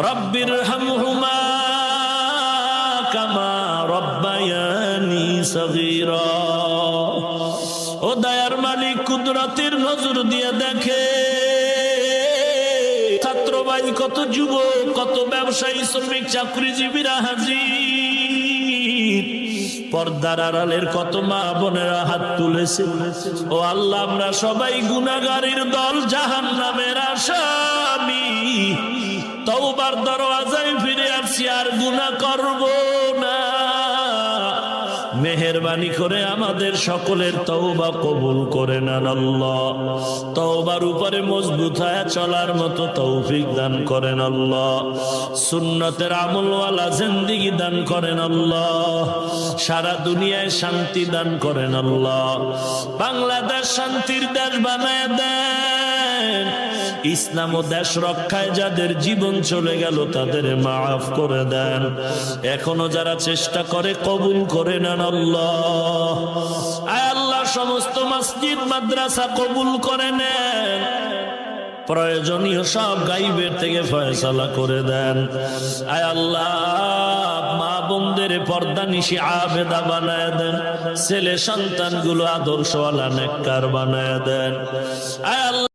রব্বিরহামহুমা কামা রব্বায়ানি সগীরা। ও দয়ার মালিক, কুদরতের নজর দিয়ে দেখে ছাত্র ভাই, কত যুবক, কত ব্যবসায়ী, শ্রমিক, চাকরিজীবীরা হাজির, পর্দার আড়ালের কত মা বোনেরা হাত তুলেছে। ও আল্লাহ, আমরা সবাই গুনাহগারের দল, জাহান্নামের আসামি। তওবার দরওয়াজায় ফিরে আসছি, আর গুনাহ করব না। মেহেরবানি করে আমাদের সকলের তওবা কবুল করে নেন আল্লাহ। তওবার উপরে মজবুত হয়ে চলার মতো তৌফিক দান করেন আল্লাহ। সুন্নতের আমলওয়ালা জিন্দেগি দান করেন আল্লাহ। সারা দুনিয়ায় শান্তি দান করেন আল্লাহ। বাংলাদেশ শান্তির দেশ বানায় দেন। ইসলাম ও দেশ রক্ষায় যাদের জীবন চলে গেল তাদের মাফ করে দেন। এখনো যারা চেষ্টা করে কবুল করে নেন আল্লাহ। আয় আল্লাহ, সমস্ত মসজিদ মাদ্রাসা কবুল করে নেন। প্রয়োজনীয় সব গাইবের থেকে ফয়সালা করে দেন। আয় আল্লাহ, মা বোনদের পর্দা নিশি আবেদা বানায় দেন। ছেলে সন্তানগুলো আদর্শওয়ালা নেককার বানায় দেন। আয় আল্লাহ।